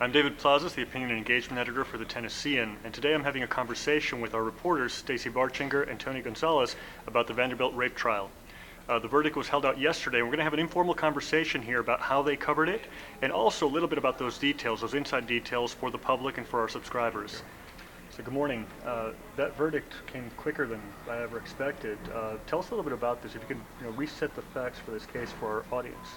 I'm David Plazas, the Opinion and Engagement Editor for the Tennessean, and today I'm having a conversation with our reporters Stacy Barchinger and Tony Gonzalez about the Vanderbilt rape trial. The verdict was held out yesterday, and we're going to have an informal conversation here about how they covered it, and also a little bit about those details, those inside details for the public and for our subscribers. So good morning. That verdict came quicker than I ever expected. Tell us a little bit about this, if you can reset the facts for this case for our audience.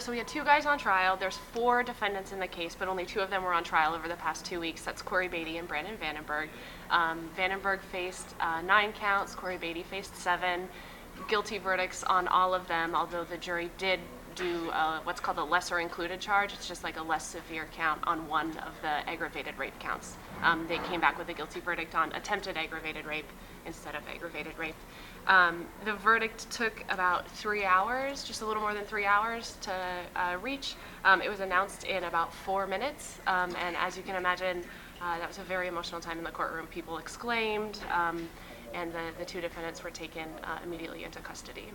So we had two guys on trial. There's four defendants in the case, but only two of them were on trial over the past 2 weeks. That's Corey Beatty and Brandon Vandenberg. Vandenberg faced 9 counts. Corey Beatty faced 7. Guilty verdicts on all of them, although the jury did do what's called a lesser included charge. It's just like a less severe count on one of the aggravated rape counts. They came back with a guilty verdict on attempted aggravated rape instead of aggravated rape. The verdict took about 3 hours, just a little more than 3 hours to reach. It was announced in about 4 minutes, and as you can imagine, that was a very emotional time in the courtroom. People exclaimed, and the two defendants were taken immediately into custody.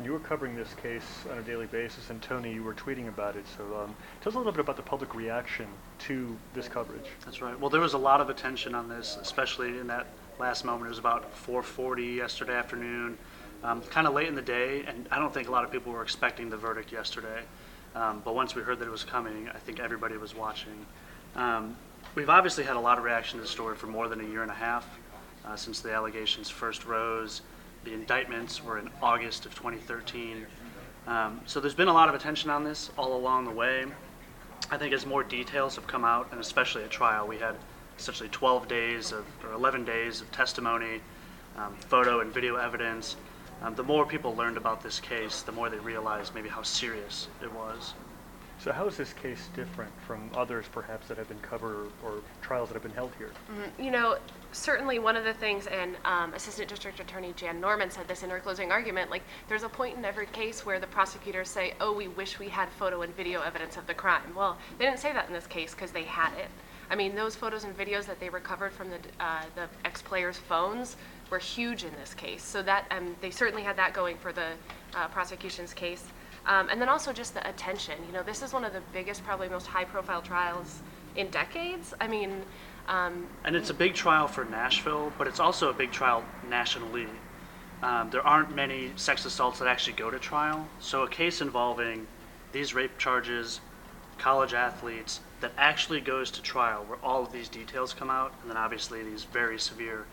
You were covering this case on a daily basis, and Tony, you were tweeting about it, so tell us a little bit about the public reaction to this coverage. That's right. Well, there was a lot of attention on this, especially in that last moment. It was about 4:40 yesterday afternoon, kind of late in the day, and I don't think a lot of people were expecting the verdict yesterday. But once we heard that it was coming, I think everybody was watching. We've obviously had a lot of reaction to the story for more than a year and a half since the allegations first rose. The indictments were in August of 2013. So there's been a lot of attention on this all along the way. I think as more details have come out, and especially at trial, we had essentially 11 days of testimony, photo and video evidence. The more people learned about this case, the more they realized maybe how serious it was. So how is this case different from others perhaps that have been covered or trials that have been held here? Certainly one of the things, and Assistant District Attorney Jan Norman said this in her closing argument, like there's a point in every case where the prosecutors say, oh, we wish we had photo and video evidence of the crime. Well, they didn't say that in this case because they had it. I mean, those photos and videos that they recovered from the ex-players' phones were huge in this case. So that they certainly had that going for the prosecution's case. And then also just the attention. This is one of the biggest, probably most high-profile trials in decades. I mean, and it's a big trial for Nashville, but it's also a big trial nationally. There aren't many sex assaults that actually go to trial. So a case involving these rape charges, college athletes, that actually goes to trial, where all of these details come out, and then obviously these very severe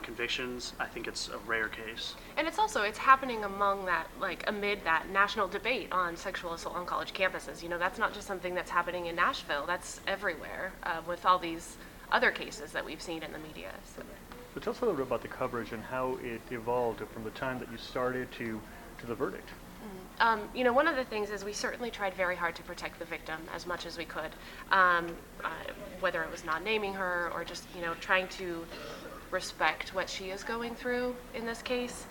convictions, I think it's a rare case. And it's happening amid that national debate on sexual assault on college campuses. That's not just something that's happening in Nashville, that's everywhere with all these other cases that we've seen in the media. So tell us a little bit about the coverage and how it evolved from the time that you started to the verdict. One of the things is we certainly tried very hard to protect the victim as much as we could, whether it was not naming her or just, trying to respect what she is going through in this case.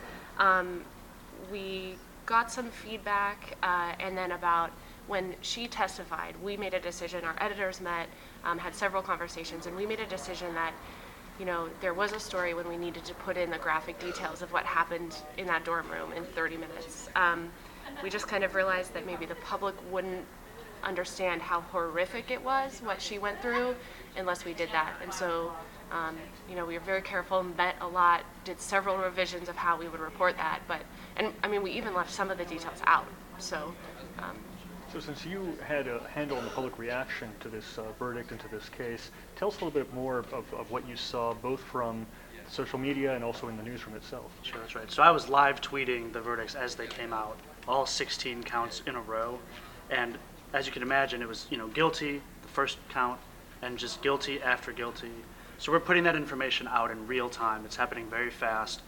We got some feedback, and then about when she testified, we made a decision, our editors met, had several conversations, and we made a decision that there was a story when we needed to put in the graphic details of what happened in that dorm room in 30 minutes. We just kind of realized that maybe the public wouldn't understand how horrific it was, what she went through, unless we did that. And so, we were very careful, met a lot, did several revisions of how we would report that. We even left some of the details out. So since you had a handle on the public reaction to this verdict and to this case, tell us a little bit more of what you saw, both from social media and also in the newsroom itself. Sure, that's right. So I was live tweeting the verdicts as they came out, all 16 counts in a row. And as you can imagine, it was, guilty, the first count, and just guilty after guilty. So we're putting that information out in real time. It's happening very fast.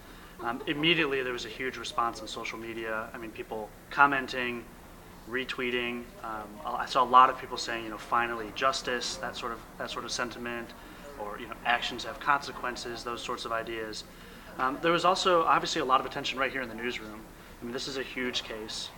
Immediately, there was a huge response on social media. People commenting, retweeting. I saw a lot of people saying, finally justice, that sort of sentiment, or actions have consequences, those sorts of ideas. There was also obviously a lot of attention right here in the newsroom. This is a huge case,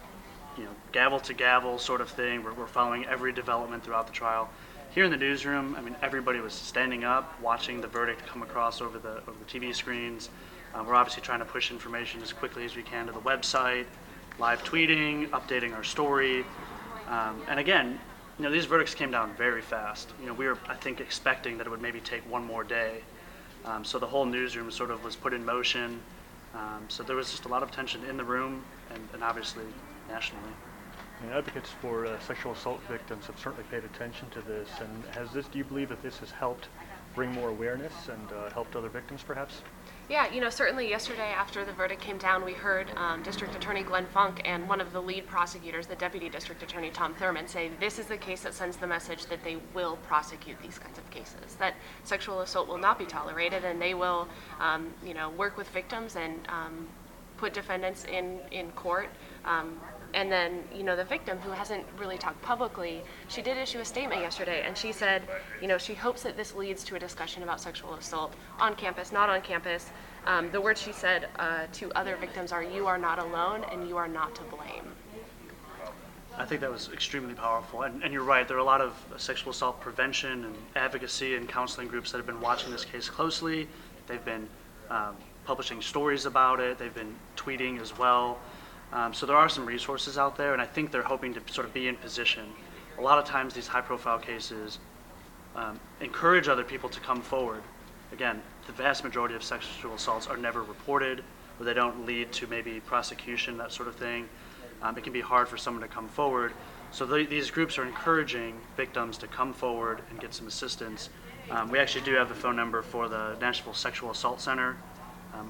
gavel to gavel sort of thing. We're following every development throughout the trial. Here in the newsroom, everybody was standing up, watching the verdict come across over the TV screens. We're obviously trying to push information as quickly as we can to the website, live tweeting, updating our story. And again, these verdicts came down very fast. We were, I think, expecting that it would maybe take one more day. So the whole newsroom sort of was put in motion. So there was just a lot of tension in the room and obviously nationally. Advocates for sexual assault victims have certainly paid attention to this. And do you believe that this has helped bring more awareness and helped other victims perhaps? Yeah, certainly yesterday after the verdict came down, we heard District Attorney Glenn Funk and one of the lead prosecutors, the Deputy District Attorney Tom Thurman, say this is the case that sends the message that they will prosecute these kinds of cases, that sexual assault will not be tolerated, and they will, work with victims and put defendants in court. And then, the victim, who hasn't really talked publicly, she did issue a statement yesterday, and she said, she hopes that this leads to a discussion about sexual assault on campus, not on campus. The words she said to other victims are, "You are not alone, and you are not to blame." I think that was extremely powerful. And you're right, there are a lot of sexual assault prevention and advocacy and counseling groups that have been watching this case closely. They've been publishing stories about it. They've been tweeting as well. So there are some resources out there, and I think they're hoping to sort of be in position. A lot of times these high-profile cases encourage other people to come forward. Again, the vast majority of sexual assaults are never reported, or they don't lead to maybe prosecution, that sort of thing. It can be hard for someone to come forward. So these groups are encouraging victims to come forward and get some assistance. We actually do have the phone number for the Nashville Sexual Assault Center.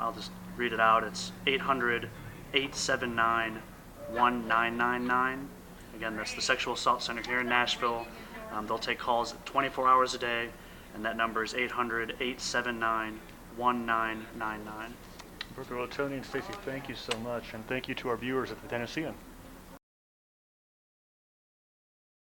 I'll just read it out. It's 800-879-1999. Again, that's the Sexual Assault Center here in Nashville. They'll take calls 24 hours a day, and that number is 800-879-1999. Well, Tony and Stacey, thank you so much, and thank you to our viewers at the Tennessean.